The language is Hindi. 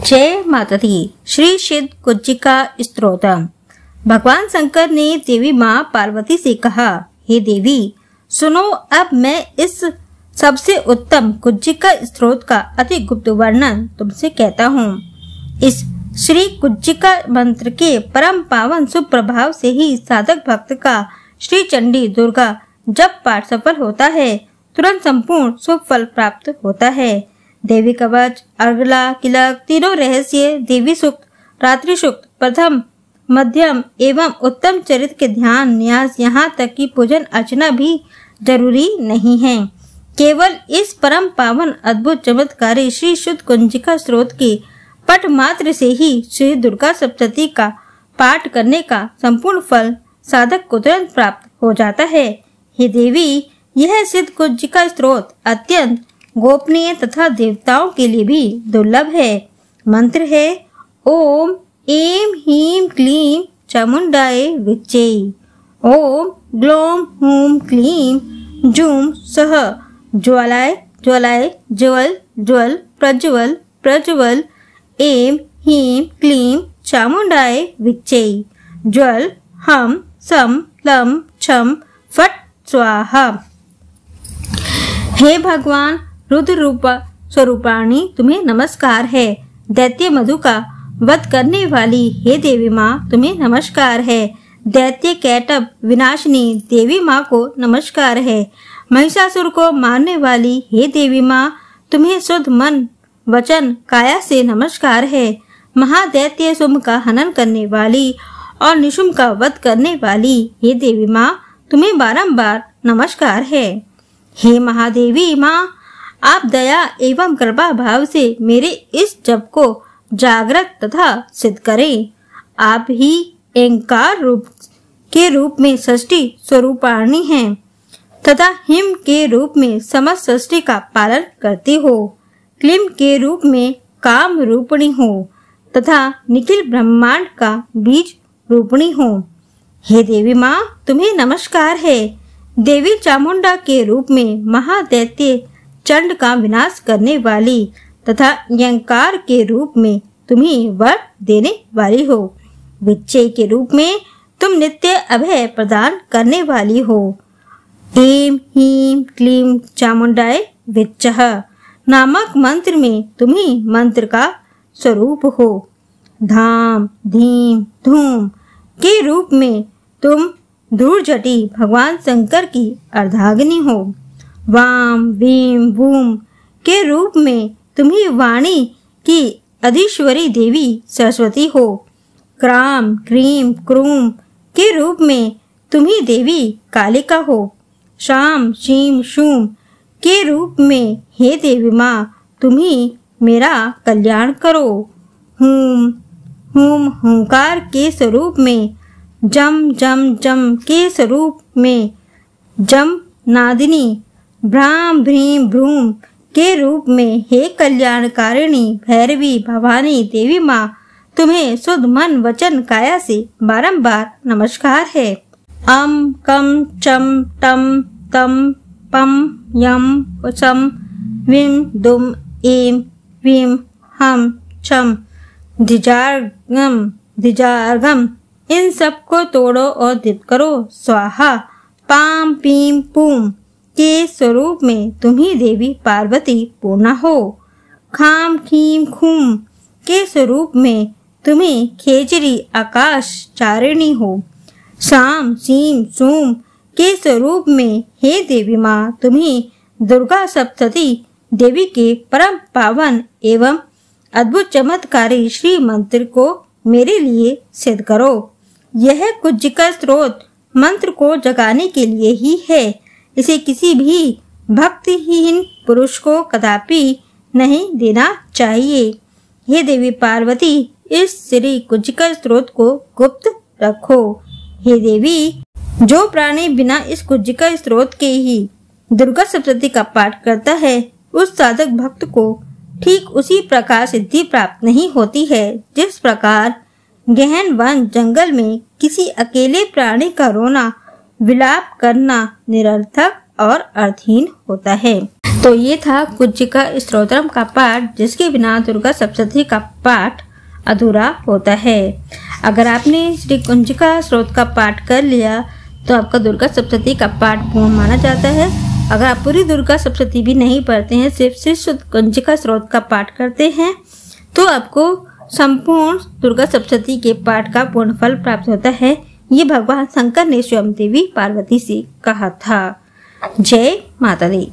जय माता दी। श्री सिद्ध कुज्जिका स्तोत्रम। भगवान शंकर ने देवी माँ पार्वती से कहा, हे देवी सुनो, अब मैं इस सबसे उत्तम कुज्जिका स्तोत्र का अति गुप्त वर्णन तुमसे कहता हूँ। इस श्री कुज्जिका मंत्र के परम पावन शुभ प्रभाव से ही साधक भक्त का श्री चंडी दुर्गा जब पाठ सफल होता है, तुरंत संपूर्ण शुभ फल प्राप्त होता है। देवी कवच, अर्गला, किलक तीनों रहस्य, देवी सूक्त, रात्रि सूक्त, प्रथम मध्यम एवं उत्तम चरित्र के ध्यान न्यास, यहाँ तक कि पूजन अर्चना भी जरूरी नहीं है। केवल इस परम पावन अद्भुत चमत्कारी श्री शुद्ध कुज्जिका स्तोत्र के पठ मात्र से ही श्री दुर्गा सप्तशती का पाठ करने का संपूर्ण फल साधक को तुरंत प्राप्त हो जाता है। हे देवी, यह सिद्ध कुज्जिका स्तोत्र अत्यंत गोपनीय तथा देवताओं के लिए भी दुर्लभ है। मंत्र है ओम ऐं ह्रीं क्लीं चामुंडाय विच्चे। ओम ग्लौं हूं क्लीं जूं सः ज्वालाय ज्वलाय ज्वल ज्वल प्रज्वल प्रज्वल। ऐं ह्रीं क्लीं चामुंडाय विच्चे। ज्वल हम सम लं छम फट स्वाहा। हे भगवान रुद्र रूप स्वरूपाणी, तुम्हें नमस्कार है। दैत्य मधु का वध करने वाली हे देवी माँ, तुम्हें नमस्कार है। दैत्य कैटभ विनाशिनी देवी माँ को नमस्कार है। महिषासुर को मारने वाली हे देवी माँ, तुम्हें शुद्ध मन वचन काया से नमस्कार है। महादैत्य शुंभ का हनन करने वाली और निशुंभ का वध करने वाली हे देवी माँ, तुम्हें बारंबार नमस्कार है। हे महादेवी माँ, आप दया एवं कृपा भाव से मेरे इस जप को जागृत तथा सिद्ध करें। आप ही एंकार के रूप में षष्ठी स्वरूपाणी हैं तथा हिम के रूप में समस्त षष्ठी का पालन करती हो। क्लीम के रूप में काम रूपिणी हो तथा निखिल ब्रह्मांड का बीज रूपिणी हो। हे देवी माँ, तुम्हें नमस्कार है। देवी चामुंडा के रूप में महादैत्य चंड का विनाश करने वाली तथा यंकार के रूप में तुम्हें वर देने वाली हो। विच्चे के रूप में तुम नित्य अभय प्रदान करने वाली हो। ऐं ह्रीं क्लीं चामुंडाय विच्चः नामक मंत्र में तुम्ही मंत्र का स्वरूप हो। धाम धीम धूम के रूप में तुम धूर्जटी भगवान शंकर की अर्धांगिनी हो। वाम वीम वूम के रूप में तुम्ही वाणी की अधीश्वरी देवी सरस्वती हो। क्राम क्रीम क्रूम के रूप में तुम्ही देवी कालिका हो। शाम शीम शूम के रूप में हे देवी माँ, तुम्ही मेरा कल्याण करो। हूम हूम हुंकार के स्वरूप में, जम जम जम के स्वरूप में जम नादिनी, भ्राम भ्रीम भ्रूम के रूप में हे कल्याणकारिणी भैरवी भवानी देवी माँ, तुम्हें शुद्ध मन वचन काया से बारंबार नमस्कार है। अम कम चम टम तम पम यम चम विम दुम एम विम हम छम धिजार्गम धिजार्गम, इन सब को तोड़ो और दिप करो स्वाहा। पाम पीम पूम के स्वरूप में तुम्ही देवी पार्वती पूर्णा हो। खाम खीम खूम के स्वरूप में तुम्ही खेचरी आकाश चारिणी हो। साम सीम सूम के स्वरूप में हे देवी माँ, तुम्ही दुर्गा सप्तशती देवी के परम पावन एवं अद्भुत चमत्कारी श्री मंत्र को मेरे लिए सिद्ध करो। यह कुज्जिका स्तोत्र मंत्र को जगाने के लिए ही है। इसे किसी भी भक्तिहीन पुरुष को कदापि नहीं देना चाहिए। हे देवी पार्वती, इस श्री कुज्जिका स्तोत्र को गुप्त रखो। हे देवी, जो प्राणी बिना इस कुज्जिका स्तोत्र के ही दुर्गा सप्तशती का पाठ करता है, उस साधक भक्त को ठीक उसी प्रकार सिद्धि प्राप्त नहीं होती है जिस प्रकार गहन वन जंगल में किसी अकेले प्राणी का रोना विलाप करना निरर्थक और अर्थहीन होता है। तो ये था कुंजिका स्तोत्रम का पाठ, जिसके बिना दुर्गा सप्तशती का पाठ अधूरा होता है। अगर आपने श्री कुंजिका स्तोत्र का पाठ कर लिया तो आपका दुर्गा सप्तशती का पाठ पूर्ण माना जाता है। अगर आप पूरी दुर्गा सप्तशती भी नहीं पढ़ते हैं, सिर्फ कुंजिका स्तोत्र का पाठ करते हैं, तो आपको संपूर्ण दुर्गा सप्तशती के पाठ का पूर्ण फल प्राप्त होता है। ये भगवान शंकर ने स्वयं देवी पार्वती से कहा था। जय माता दी।